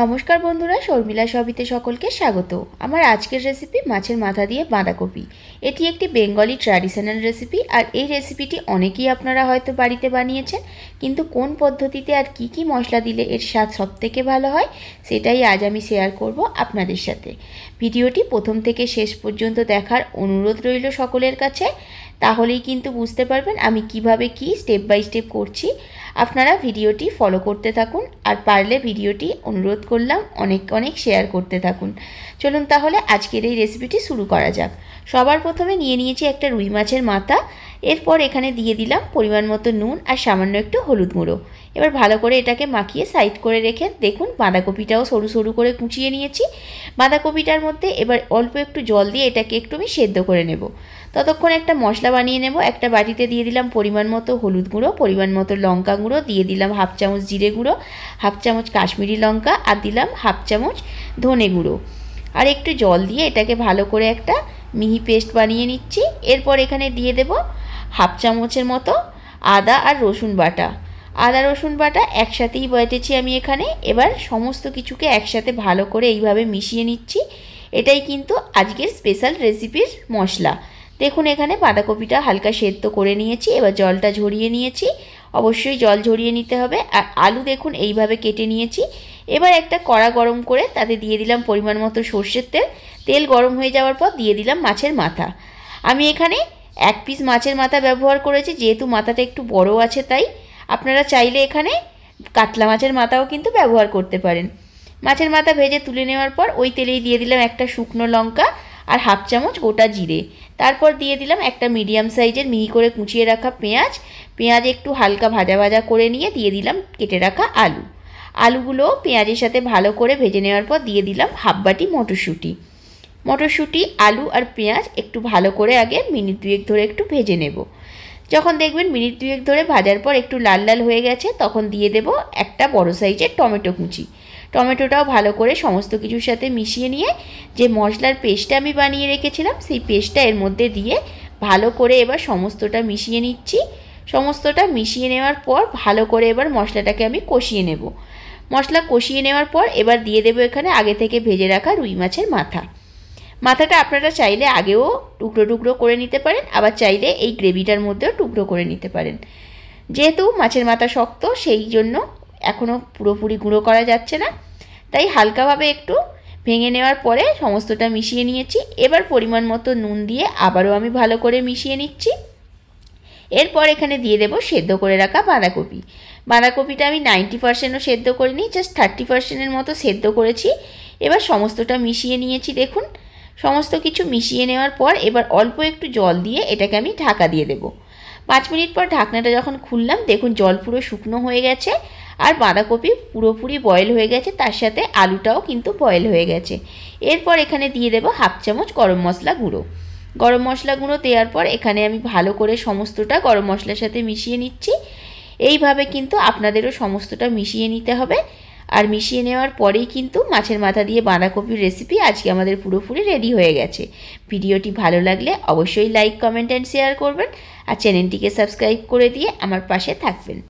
নমস্কার বন্ধুরা, শর্মিলা সবিতে সকলকে স্বাগত। আমার আজকের রেসিপি মাছের মাথা দিয়ে বাঁধাকপি। এটি একটি বেঙ্গলি ট্র্যাডিশনাল রেসিপি, আর এই রেসিপিটি অনেকেই আপনারা হয়তো বাড়িতে বানিয়েছেন, কিন্তু কোন পদ্ধতিতে আর কি কি মশলা দিলে এর স্বাদ সবথেকে ভালো হয় সেটাই আজ আমি শেয়ার করব আপনাদের সাথে। ভিডিওটি প্রথম থেকে শেষ পর্যন্ত দেখার অনুরোধ রইল সকলের কাছে, তাহলেই কিন্তু বুঝতে পারবেন আমি কিভাবে কি স্টেপ বাই স্টেপ করছি। আপনারা ভিডিওটি ফলো করতে থাকুন, আর পারলে ভিডিওটি অনুরোধ করলাম অনেক অনেক শেয়ার করতে থাকুন। চলুন তাহলে আজকের এই রেসিপিটি শুরু করা যাক। সবার প্রথমে নিয়ে নিয়েছি একটা রুই মাছের মাথা। এরপর এখানে দিয়ে দিলাম পরিমাণ মতো নুন আর সামান্য একটু হলুদ গুঁড়ো। এবার ভালো করে এটাকে মাখিয়ে সাইড করে রেখে দেখুন বাঁধাকপিটাও সরু সরু করে কুচিয়ে নিয়েছি। বাঁধাকপিটার মধ্যে এবার অল্প একটু জল দিয়ে এটাকে একটু আমি সেদ্ধ করে নেব। ততক্ষণ একটা মশলা বানিয়ে নেব। একটা বাটিতে দিয়ে দিলাম পরিমাণ মতো হলুদ গুঁড়ো, পরিমাণ মতো লঙ্কা গুঁড়ো, দিয়ে দিলাম হাফ চামচ জিরে গুঁড়ো, হাফ চামচ কাশ্মীরি লঙ্কা, আর দিলাম হাফ চামচ ধনে গুঁড়ো, আর একটু জল দিয়ে এটাকে ভালো করে একটা মিহি পেস্ট বানিয়ে নিচ্ছি। এরপর এখানে দিয়ে দেব হাফ চামচের মতো আদা আর রসুন বাটা। আদা রসুন বাটা একসাথেই বেটেছি আমি এখানে। এবার সমস্ত কিছুকে একসাথে ভালো করে এইভাবে মিশিয়ে নিচ্ছি। এটাই কিন্তু আজকের স্পেশাল রেসিপির মশলা। দেখুন এখানে বাঁধাকপিটা হালকা সেদ্ধ করে নিয়েছি, এবার জলটা ঝরিয়ে নিয়েছি। অবশ্যই জল ঝরিয়ে নিতে হবে। আর আলু দেখুন এইভাবে কেটে নিয়েছি। এবার একটা কড়া গরম করে তাতে দিয়ে দিলাম পরিমাণ মতো সর্ষের তেল। তেল গরম হয়ে যাওয়ার পর দিয়ে দিলাম মাছের মাথা। আমি এখানে এক পিস মাছের মাথা ব্যবহার করেছি, যেহেতু মাথাটা একটু বড় আছে তাই। আপনারা চাইলে এখানে কাতলা মাছের মাথাও কিন্তু ব্যবহার করতে পারেন। মাছের মাথা ভেজে তুলে নেওয়ার পর ওই তেলেই দিয়ে দিলাম একটা শুকনো লঙ্কা আর হাফ চামচ গোটা জিরে। তারপর দিয়ে দিলাম একটা মিডিয়াম সাইজের মিহি করে কুচিয়ে রাখা পেঁয়াজ। পেঁয়াজ একটু হালকা ভাজা ভাজা করে নিয়ে দিয়ে দিলাম কেটে রাখা আলু। আলুগুলো পেঁয়াজের সাথে ভালো করে ভেজে নেওয়ার পর দিয়ে দিলাম হাফ বাটি মটরশুঁটি। মটরশুঁটি, আলু আর পেঁয়াজ একটু ভালো করে আগে মিনিট দুয়েক ধরে একটু ভেজে নেব। যখন দেখবেন মিনিট দুয়েক ধরে ভাজার পর একটু লাল লাল হয়ে গেছে, তখন দিয়ে দেব একটা বড় সাইজের টমেটো কুচি। টমেটোটাও ভালো করে সমস্ত কিছুর সাথে মিশিয়ে নিয়ে যে মশলার পেস্টটা আমি বানিয়ে রেখেছিলাম সেই পেস্টটা এর মধ্যে দিয়ে ভালো করে এবার সমস্তটা মিশিয়ে নিচ্ছি। সমস্তটা মিশিয়ে নেওয়ার পর ভালো করে এবার মশলাটাকে আমি কষিয়ে নেব। মশলা কষিয়ে নেওয়ার পর এবার দিয়ে দেবো এখানে আগে থেকে ভেজে রাখা রুই মাছের মাথা। মাথাটা আপনারা চাইলে আগেও টুকরো টুকরো করে নিতে পারেন, আবার চাইলে এই গ্রেভিটার মধ্যেও টুকরো করে নিতে পারেন। যেহেতু মাছের মাথা শক্ত সেই জন্য এখনও পুরোপুরি গুঁড়ো করা যাচ্ছে না, তাই হালকাভাবে একটু ভেঙে নেওয়ার পরে সমস্তটা মিশিয়ে নিয়েছি। এবার পরিমাণ মতো নুন দিয়ে আবারও আমি ভালো করে মিশিয়ে নিচ্ছি। এরপর এখানে দিয়ে দেবো সেদ্ধ করে রাখা বাঁধাকপি। বাঁধাকপিটা আমি 90%ও সেদ্ধ করিনি, জাস্ট 30%-এর মতো সেদ্ধ করেছি। এবার সমস্তটা মিশিয়ে নিয়েছি। দেখুন সমস্ত কিছু মিশিয়ে নেওয়ার পর এবার অল্প একটু জল দিয়ে এটাকে আমি ঢাকা দিয়ে দেবো। 5 মিনিট পর ঢাকনাটা যখন খুললাম দেখুন জল পুরো শুকনো হয়ে গেছে, আর বাঁধাকপি পুরোপুরি বয়েল হয়ে গেছে, তার সাথে আলুটাও কিন্তু বয়েল হয়ে গেছে। এরপর এখানে দিয়ে দেবো হাফ চামচ গরম মশলা গুঁড়ো। গরম মশলা গুঁড়ো দেওয়ার পর এখানে আমি ভালো করে সমস্তটা গরম মশলার সাথে মিশিয়ে নিচ্ছি। এইভাবে কিন্তু আপনাদেরও সমস্তটা মিশিয়ে নিতে হবে। আর মিশিয়ে নেওয়ার পরেই কিন্তু মাছের মাথা দিয়ে বাঁধাকপির রেসিপি আজকে আমাদের পুরোপুরি রেডি হয়ে গেছে। ভিডিওটি ভালো লাগলে অবশ্যই লাইক, কমেন্ট অ্যান্ড শেয়ার করবেন, আর চ্যানেলটিকে সাবস্ক্রাইব করে দিয়ে আমার পাশে থাকবেন।